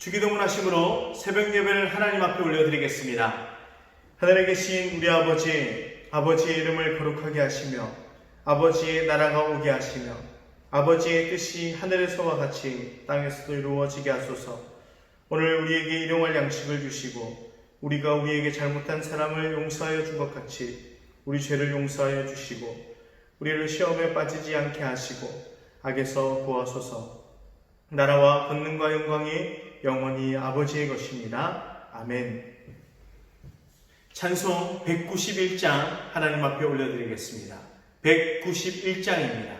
주기도문 하심으로 새벽 예배를 하나님 앞에 올려드리겠습니다. 하늘에 계신 우리 아버지, 아버지의 이름을 거룩하게 하시며 아버지의 나라가 오게 하시며 아버지의 뜻이 하늘에서와 같이 땅에서도 이루어지게 하소서. 오늘 우리에게 일용할 양식을 주시고 우리가 우리에게 잘못한 사람을 용서하여 준 것 같이 우리 죄를 용서하여 주시고 우리를 시험에 빠지지 않게 하시고 악에서 구하소서. 나라와 권능과 영광이 영원히 아버지의 것입니다. 아멘. 찬송 191장 하나님 앞에 올려드리겠습니다. 191장입니다.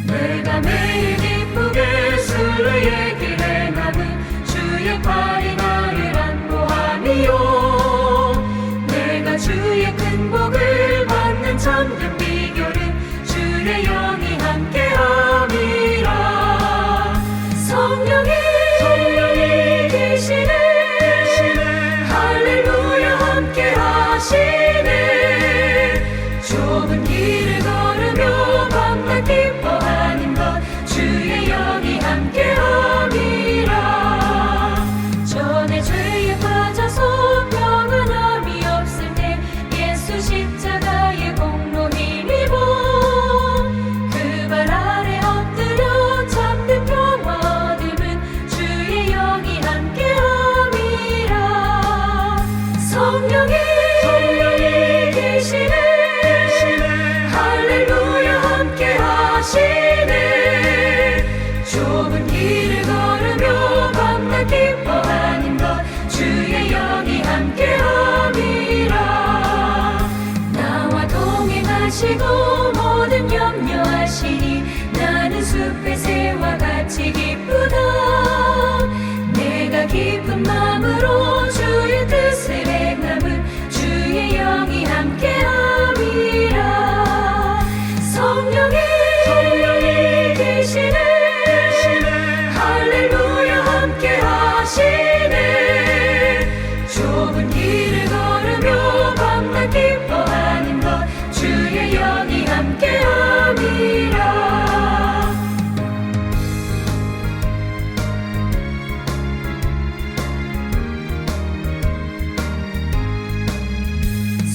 내가 매일 기쁘게 술을 얘기해 나는 주의 팔이 나를 안보하니요. 내가 주의 큰 복을 받는 참된 비결은 주의 영이 함께함이라. 성령이 계시네 할렐루야 함께하시네. 좁은 길을 걸으며 밤낮 기뻐하는 것 주의 영이 함께함이라. 전에 죄에 빠져서 평안함이 없을 때 예수 십자가의 공로 힘입어 그 발 아래 엎드려 참된 평화 얻음은 주의 영이 함께함이라. 성령이 계시네 할렐루야 함께하시네. 좁은 길을 걸으며 밤낮 기뻐하는 것 주의 영이 함께함이라. 나와 동행하시고 모든 염려하시니 나는 숲의 새와 같이 기쁘다. 내가 기쁜 마음으로 주의 뜻을 행함은 주의 영이 함께함이라. 성령이 계시네 할렐루야 함께하시네. 좁은 길을 걸으며 밤낮 기뻐하는 것 주의 영이 함께함이라.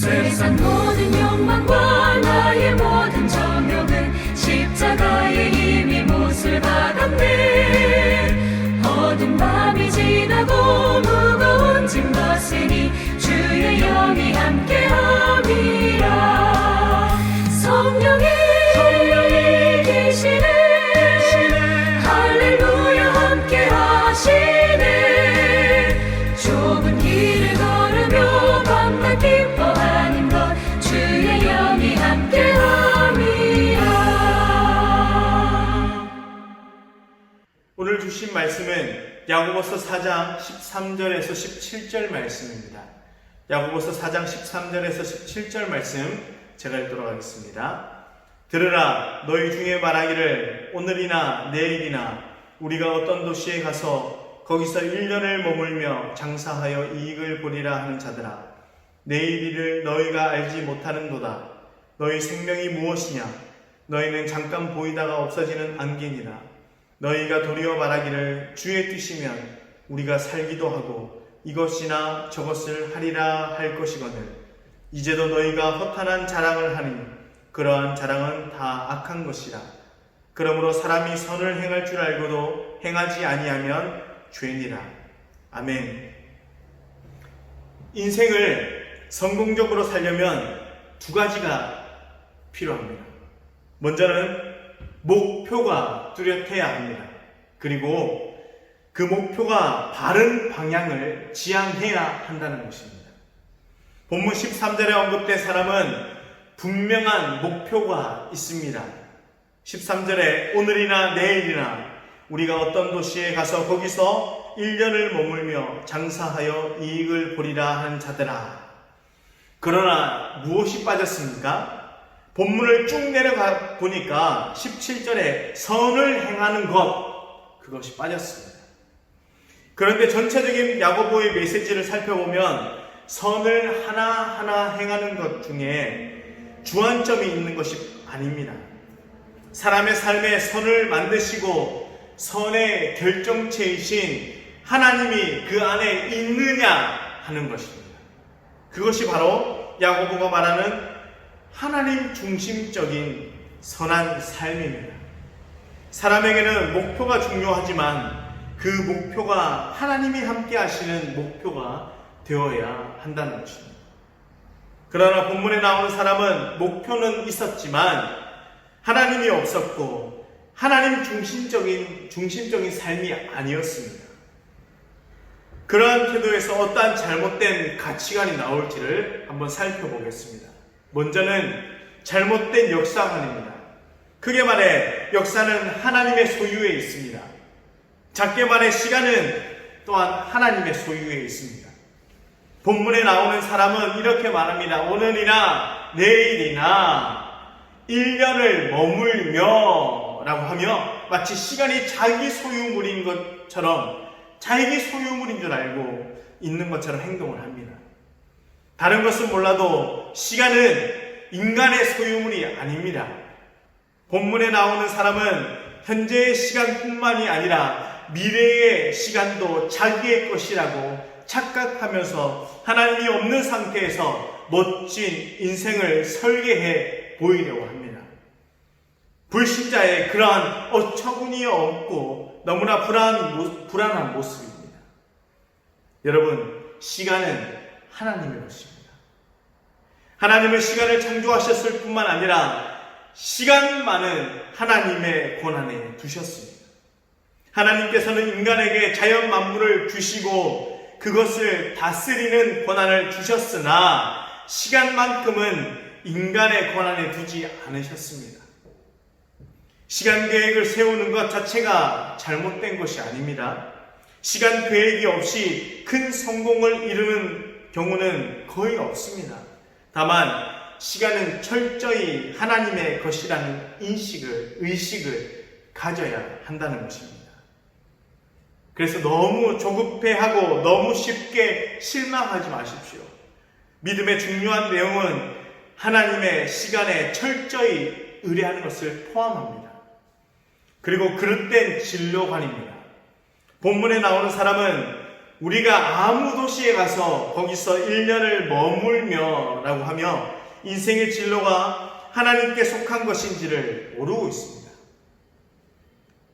세상 모든 욕망과 나의 모든 정욕은 십자가의 힘이 못을 박았네. 어두운 밤이 지나고 무거운 짐 벗으니 주의 영이 함께함이라. 성령이 계시네 할렐루야 함께하시네. 좁은 길을 걸으며 밤낮 기뻐하는 것 주의 영이 함께함이라. 오늘 주신 말씀은 야고보서 4장 13절에서 17절 말씀입니다. 야고보서 4장 13절에서 17절 말씀 제가 읽도록 하겠습니다. 들으라, 너희 중에 말하기를 오늘이나 내일이나 우리가 어떤 도시에 가서 거기서 1년을 머물며 장사하여 이익을 보리라 하는 자들아, 내일 일을 너희가 알지 못하는도다. 너희 생명이 무엇이냐? 너희는 잠깐 보이다가 없어지는 안개니라. 너희가 도리어 말하기를 주의 뜻이면 우리가 살기도 하고 이것이나 저것을 하리라 할 것이거늘 이제도 너희가 허탄한 자랑을 하니 그러한 자랑은 다 악한 것이라. 그러므로 사람이 선을 행할 줄 알고도 행하지 아니하면 죄니라. 아멘. 인생을 성공적으로 살려면 두 가지가 필요합니다. 먼저는 목표가 뚜렷해야 합니다. 그리고 그 목표가 바른 방향을 지향해야 한다는 것입니다. 본문 13절에 언급된 사람은 분명한 목표가 있습니다. 13절에 오늘이나 내일이나 우리가 어떤 도시에 가서 거기서 1년을 머물며 장사하여 이익을 보리라 하는 자들아. 그러나 무엇이 빠졌습니까? 본문을 쭉 내려가 보니까 17절에 선을 행하는 것, 그것이 빠졌습니다. 그런데 전체적인 야고보의 메시지를 살펴보면 선을 하나하나 행하는 것 중에 주안점이 있는 것이 아닙니다. 사람의 삶에 선을 만드시고 선의 결정체이신 하나님이 그 안에 있느냐 하는 것입니다. 그것이 바로 야고보가 말하는 하나님 중심적인 선한 삶입니다. 사람에게는 목표가 중요하지만 그 목표가 하나님이 함께 하시는 목표가 되어야 한다는 것입니다. 그러나 본문에 나오는 사람은 목표는 있었지만 하나님이 없었고 하나님 중심적인 삶이 아니었습니다. 그러한 태도에서 어떠한 잘못된 가치관이 나올지를 한번 살펴보겠습니다. 먼저는 잘못된 역사관입니다. 크게 말해 역사는 하나님의 소유에 있습니다. 작게 말해 시간은 또한 하나님의 소유에 있습니다. 본문에 나오는 사람은 이렇게 말합니다. 오늘이나 내일이나 1년을 머물며 라고 하며 마치 시간이 자기 소유물인 것처럼 자기 소유물인 줄 알고 있는 것처럼 행동을 합니다. 다른 것은 몰라도 시간은 인간의 소유물이 아닙니다. 본문에 나오는 사람은 현재의 시간뿐만이 아니라 미래의 시간도 자기의 것이라고 착각하면서 하나님이 없는 상태에서 멋진 인생을 설계해 보이려고 합니다. 불신자의 그러한 어처구니 없고 너무나 불안한 모습입니다. 여러분, 시간은 하나님의 것입니다. 하나님은 시간을 창조하셨을 뿐만 아니라 시간만은 하나님의 권한에 두셨습니다. 하나님께서는 인간에게 자연 만물을 주시고 그것을 다스리는 권한을 주셨으나 시간만큼은 인간의 권한에 두지 않으셨습니다. 시간 계획을 세우는 것 자체가 잘못된 것이 아닙니다. 시간 계획이 없이 큰 성공을 이루는 경우는 거의 없습니다. 다만 시간은 철저히 하나님의 것이라는 의식을 가져야 한다는 것입니다. 그래서 너무 조급해하고 너무 쉽게 실망하지 마십시오. 믿음의 중요한 내용은 하나님의 시간에 철저히 의뢰하는 것을 포함합니다. 그리고 그릇된 진로관입니다. 본문에 나오는 사람은 우리가 아무 도시에 가서 거기서 1년을 머물며 라고 하며 인생의 진로가 하나님께 속한 것인지를 모르고 있습니다.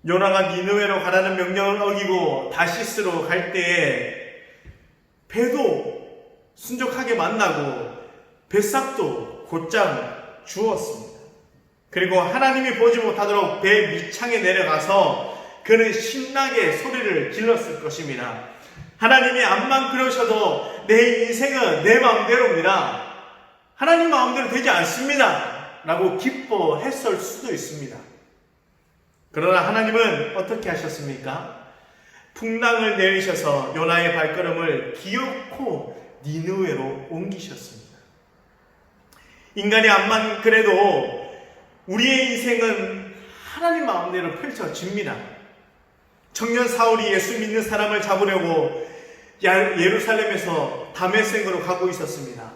요나가 니느웨로 가라는 명령을 어기고 다시스로 갈 때에 배도 순적하게 만나고 뱃삭도 곧장 주었습니다. 그리고 하나님이 보지 못하도록 배 밑창에 내려가서 그는 신나게 소리를 질렀을 것입니다. 하나님이 암만 그러셔도 내 인생은 내 마음대로입니다. 하나님 마음대로 되지 않습니다. 라고 기뻐했을 수도 있습니다. 그러나 하나님은 어떻게 하셨습니까? 풍랑을 내리셔서 요나의 발걸음을 기어코 니느웨로 옮기셨습니다. 인간이 암만 그래도 우리의 인생은 하나님 마음대로 펼쳐집니다. 청년 사울이 예수 믿는 사람을 잡으려고 예루살렘에서 다메섹으로 가고 있었습니다.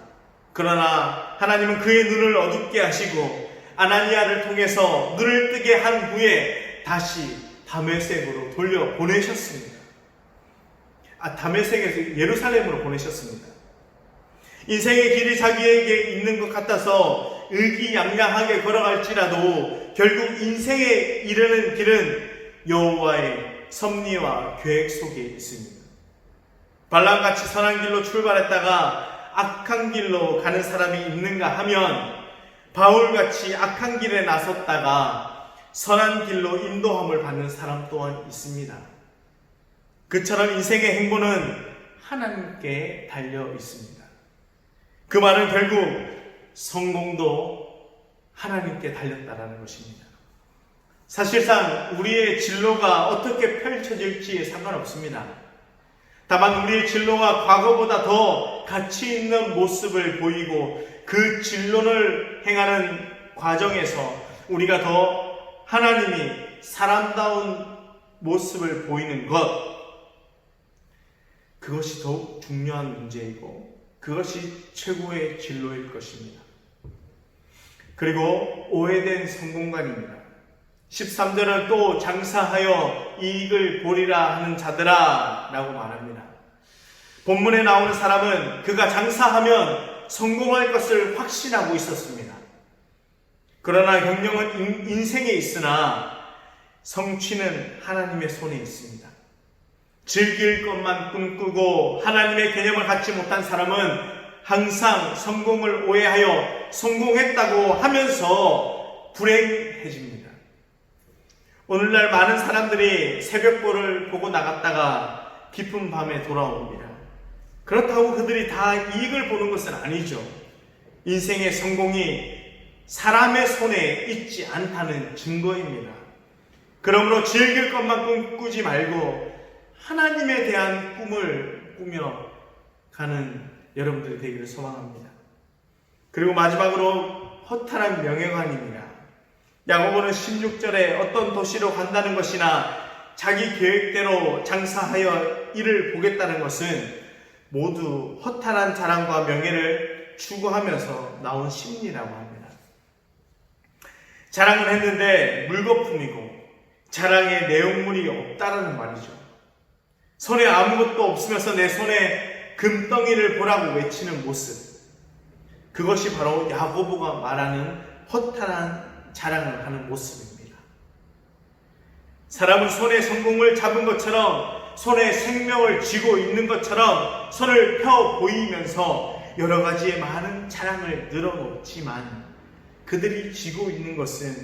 그러나 하나님은 그의 눈을 어둡게 하시고 아나니아를 통해서 눈을 뜨게 한 후에 다시 다메섹으로 돌려보내셨습니다. 다메섹에서 예루살렘으로 보내셨습니다. 인생의 길이 자기에게 있는 것 같아서 의기양양하게 걸어갈지라도 결국 인생에 이르는 길은 여호와의 섭리와 계획 속에 있습니다. 발람같이 선한 길로 출발했다가 악한 길로 가는 사람이 있는가 하면 바울같이 악한 길에 나섰다가 선한 길로 인도함을 받는 사람 또한 있습니다. 그처럼 인생의 행보는 하나님께 달려 있습니다. 그 말은 결국 성공도 하나님께 달렸다라는 것입니다. 사실상 우리의 진로가 어떻게 펼쳐질지 상관없습니다. 다만 우리의 진로가 과거보다 더 가치 있는 모습을 보이고 그 진로를 행하는 과정에서 우리가 더 하나님이 사람다운 모습을 보이는 것, 그것이 더욱 중요한 문제이고 그것이 최고의 진로일 것입니다. 그리고 오해된 성공관입니다. 13절은 또 장사하여 이익을 보리라 하는 자들아 라고 말합니다. 본문에 나오는 사람은 그가 장사하면 성공할 것을 확신하고 있었습니다. 그러나 경영은 인생에 있으나 성취는 하나님의 손에 있습니다. 즐길 것만 꿈꾸고 하나님의 개념을 갖지 못한 사람은 항상 성공을 오해하여 성공했다고 하면서 불행해집니다. 오늘날 많은 사람들이 새벽보를 보고 나갔다가 깊은 밤에 돌아옵니다. 그렇다고 그들이 다 이익을 보는 것은 아니죠. 인생의 성공이 사람의 손에 있지 않다는 증거입니다. 그러므로 즐길 것만 꿈꾸지 말고 하나님에 대한 꿈을 꾸며 가는 여러분들이 되기를 소망합니다. 그리고 마지막으로 허탈한 명예관입니다. 야고보는 16절에 어떤 도시로 간다는 것이나 자기 계획대로 장사하여 이를 보겠다는 것은 모두 허탈한 자랑과 명예를 추구하면서 나온 심리라고 합니다. 자랑을 했는데 물거품이고 자랑의 내용물이 없다라는 말이죠. 손에 아무것도 없으면서 내 손에 금덩이를 보라고 외치는 모습, 그것이 바로 야고보가 말하는 허탈한 자랑을 하는 모습입니다. 사람은 손에 성공을 잡은 것처럼, 손에 생명을 쥐고 있는 것처럼 손을 펴 보이면서 여러 가지의 많은 자랑을 늘어놓지만 그들이 쥐고 있는 것은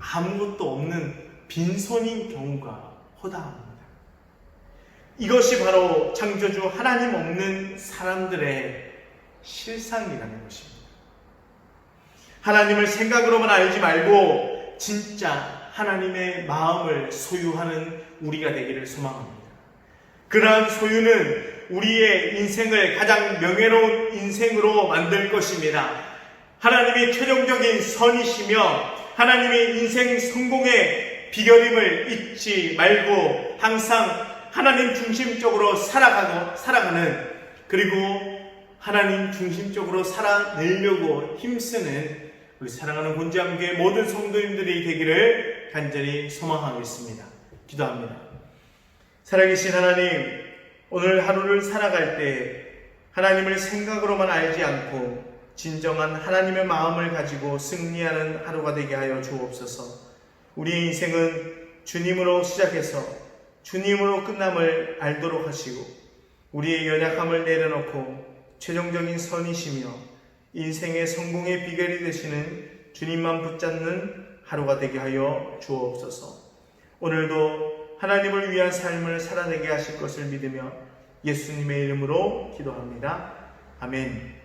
아무것도 없는 빈손인 경우가 허다합니다. 이것이 바로 창조주 하나님 없는 사람들의 실상이라는 것입니다. 하나님을 생각으로만 알지 말고 진짜 하나님의 마음을 소유하는 우리가 되기를 소망합니다. 그러한 소유는 우리의 인생을 가장 명예로운 인생으로 만들 것입니다. 하나님이 최종적인 선이시며 하나님의 인생 성공의 비결임을 잊지 말고 항상 하나님 중심적으로 살아가는, 그리고 하나님 중심적으로 살아내려고 힘쓰는 우리 사랑하는 곤지암교회 모든 성도님들이 되기를 간절히 소망하겠습니다. 기도합니다. 살아계신 하나님, 오늘 하루를 살아갈 때 하나님을 생각으로만 알지 않고 진정한 하나님의 마음을 가지고 승리하는 하루가 되게 하여 주옵소서. 우리의 인생은 주님으로 시작해서 주님으로 끝남을 알도록 하시고 우리의 연약함을 내려놓고 최종적인 선이시며 인생의 성공의 비결이 되시는 주님만 붙잡는 하루가 되게 하여 주옵소서. 오늘도 하나님을 위한 삶을 살아내게 하실 것을 믿으며 예수님의 이름으로 기도합니다. 아멘.